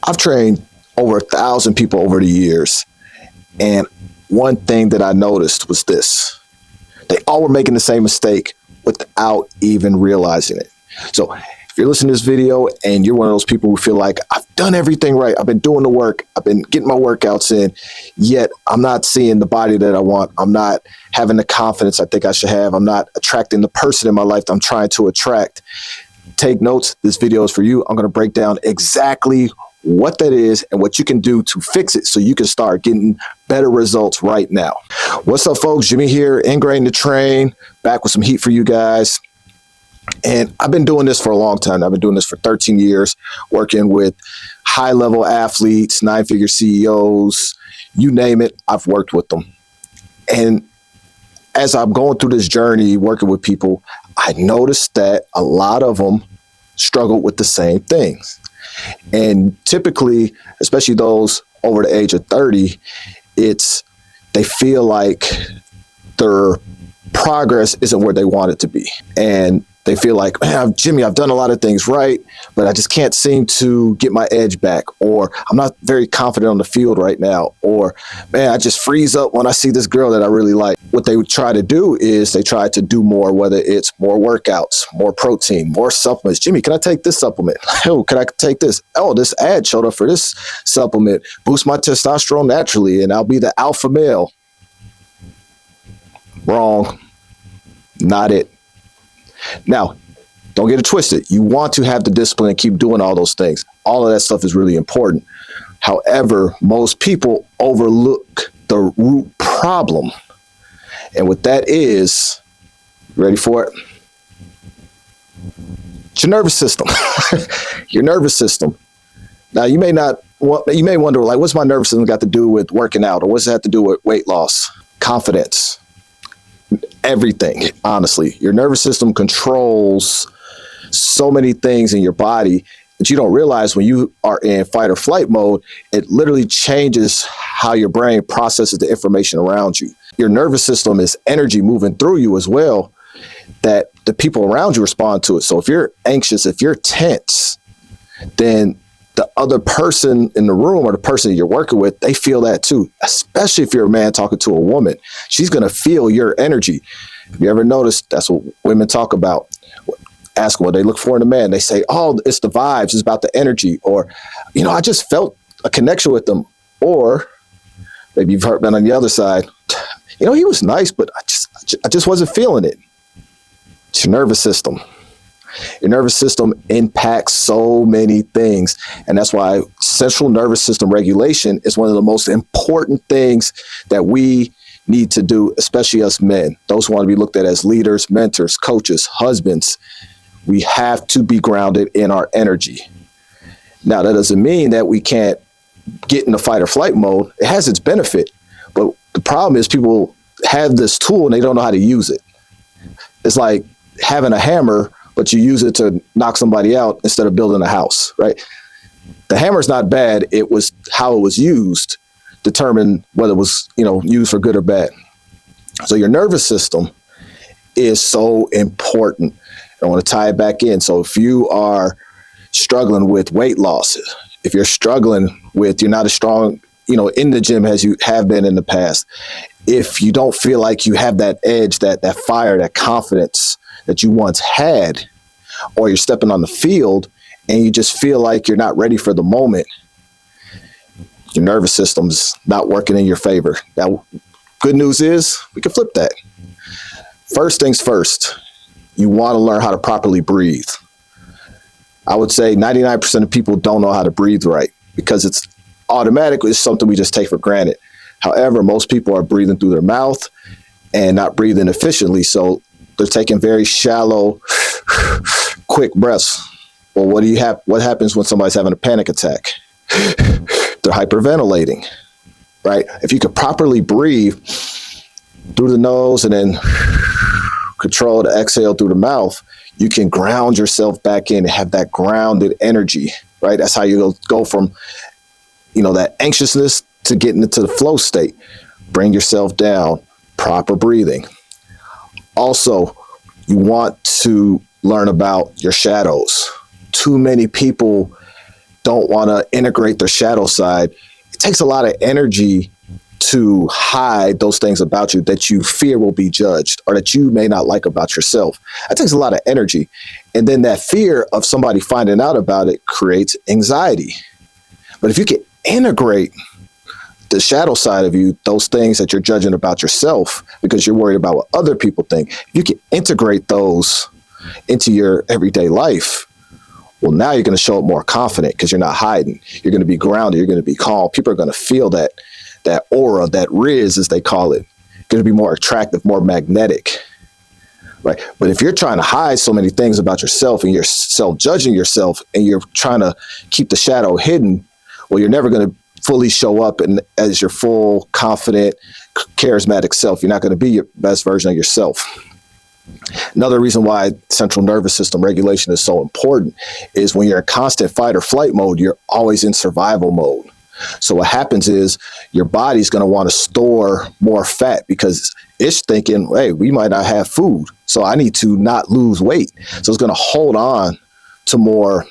I've trained over 1,000 people over the years. And one thing that I noticed was this. They all were making the same mistake without even realizing it. So if you're listening to this video and you're one of those people who feel like I've done everything right, I've been doing the work, I've been getting my workouts in, yet I'm not seeing the body that I want, I'm not having the confidence I think I should have, I'm not attracting the person in my life that I'm trying to attract, take notes. This video is for you. I'm going to break down exactly what that is and what you can do to fix it so you can start getting better results right now. What's up, folks? Jimmy here, Ingrained to Train, back with some heat for you guys. And I've been doing this for a long time. I've been doing this for 13 years, working with high-level athletes, nine-figure CEOs, you name it, I've worked with them. And as I'm going through this journey, working with people, I noticed that a lot of them struggle with the same things. And typically, especially those over the age of 30, they feel like their progress isn't where they want it to be. And they feel like, man, Jimmy, I've done a lot of things right, but I just can't seem to get my edge back, or I'm not very confident on the field right now, or man, I just freeze up when I see this girl that I really like. What they would try to do is they try to do more, whether it's more workouts, more protein, more supplements. Jimmy, can I take this supplement? Oh, can I take this? Oh, this ad showed up for this supplement. Boost my testosterone naturally, and I'll be the alpha male. Wrong. Not it. Now, don't get it twisted. You want to have the discipline and keep doing all those things. All of that stuff is really important. However, most people overlook the root problem. And what that is, ready for it? It's your nervous system. Your nervous system. Now, you may wonder, like, what's my nervous system got to do with working out? Or what's it have to do with weight loss? Confidence. Everything, honestly. Your nervous system controls so many things in your body that you don't realize. When you are in fight or flight mode, it literally changes how your brain processes the information around you. Your nervous system is energy moving through you as well, that the people around you respond to it. So if you're anxious, if you're tense, then the other person in the room or the person that you're working with, they feel that too, especially if you're a man talking to a woman. She's going to feel your energy. Have you ever noticed that's what women talk about? Ask what they look for in a man. They say, oh, it's the vibes. It's about the energy. Or, I just felt a connection with them. Or maybe you've been on the other side. He was nice, but I just wasn't feeling it. It's your nervous system. Your nervous system impacts so many things. And that's why central nervous system regulation is one of the most important things that we need to do, especially us men. Those who want to be looked at as leaders, mentors, coaches, husbands. We have to be grounded in our energy. Now, that doesn't mean that we can't get in the fight or flight mode. It has its benefit. But the problem is people have this tool and they don't know how to use it. It's like having a hammer, but you use it to knock somebody out instead of building a house, right? The hammer's not bad. It was how it was used determined whether it was, used for good or bad. So your nervous system is so important. I want to tie it back in. So if you are struggling with weight loss, if you're struggling with, you're not as strong, in the gym as you have been in the past, if you don't feel like you have that edge, that fire, that confidence that you once had, or you're stepping on the field and you just feel like you're not ready for the moment, your nervous system's not working in your favor. Now, good news is we can flip that. First things first, you want to learn how to properly breathe. I would say 99% of people don't know how to breathe right because it's automatically something we just take for granted. However, most people are breathing through their mouth and not breathing efficiently. So they're taking very shallow, quick breaths. Well, what happens when somebody's having a panic attack? They're hyperventilating, right? If you could properly breathe through the nose and then control the exhale through the mouth, you can ground yourself back in and have that grounded energy, right? That's how you go from, that anxiousness to getting into the flow state. Bring yourself down, proper breathing. Also, you want to learn about your shadows. Too many people don't want to integrate their shadow side. It takes a lot of energy to hide those things about you that you fear will be judged or that you may not like about yourself. That takes a lot of energy. And then that fear of somebody finding out about it creates anxiety. But if you can integrate the shadow side of you, those things that you're judging about yourself because you're worried about what other people think, if you can integrate those into your everyday life, well, now you're going to show up more confident because you're not hiding. You're going to be grounded. You're going to be calm. People are going to feel that aura, that riz, as they call it, going to be more attractive, more magnetic, right? But if you're trying to hide so many things about yourself and you're self-judging yourself and you're trying to keep the shadow hidden, well, you're never going to fully show up as your full, confident, charismatic self. You're not going to be your best version of yourself. Another reason why central nervous system regulation is so important is when you're in constant fight or flight mode, you're always in survival mode. So what happens is your body's going to want to store more fat because it's thinking, hey, we might not have food, so I need to not lose weight. So it's going to hold on to more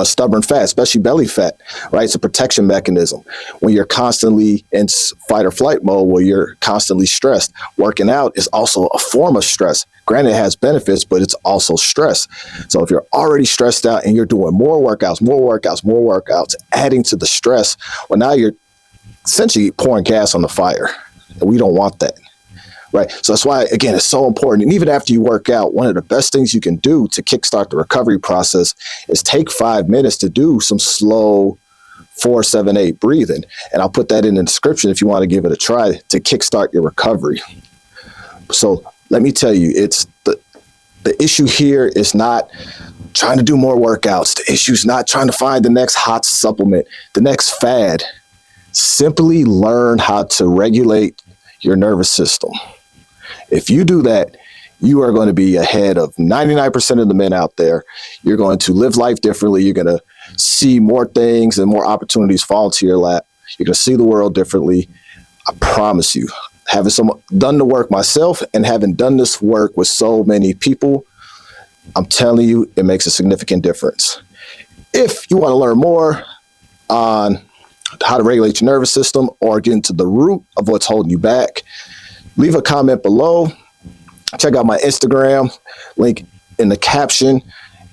stubborn fat, especially belly fat, right? It's a protection mechanism. When you're constantly in fight or flight mode, where you're constantly stressed, working out is also a form of stress. Granted, it has benefits, but it's also stress. So if you're already stressed out and you're doing more workouts, adding to the stress, well, now you're essentially pouring gas on the fire. And we don't want that. Right. So that's why, again, it's so important. And even after you work out, one of the best things you can do to kickstart the recovery process is take 5 minutes to do some slow 4-7-8 breathing. And I'll put that in the description if you want to give it a try to kickstart your recovery. So let me tell you, it's the issue here is not trying to do more workouts. The issue is not trying to find the next hot supplement, the next fad. Simply learn how to regulate your nervous system. If you do that, you are going to be ahead of 99% of the men out there. You're going to live life differently. You're going to see more things and more opportunities fall into your lap. You're going to see the world differently. I promise you. Having done the work myself and having done this work with so many people, I'm telling you, it makes a significant difference. If you want to learn more on how to regulate your nervous system or get into the root of what's holding you back, leave a comment below. Check out my Instagram, link in the caption.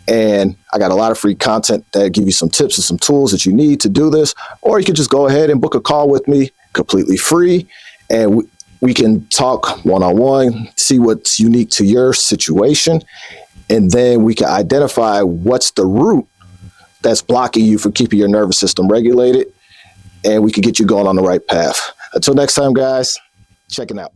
And I got a lot of free content that give you some tips and some tools that you need to do this. Or you can just go ahead and book a call with me completely free. And we can talk one-on-one, see what's unique to your situation. And then we can identify what's the root that's blocking you from keeping your nervous system regulated. And we can get you going on the right path. Until next time, guys, checking out.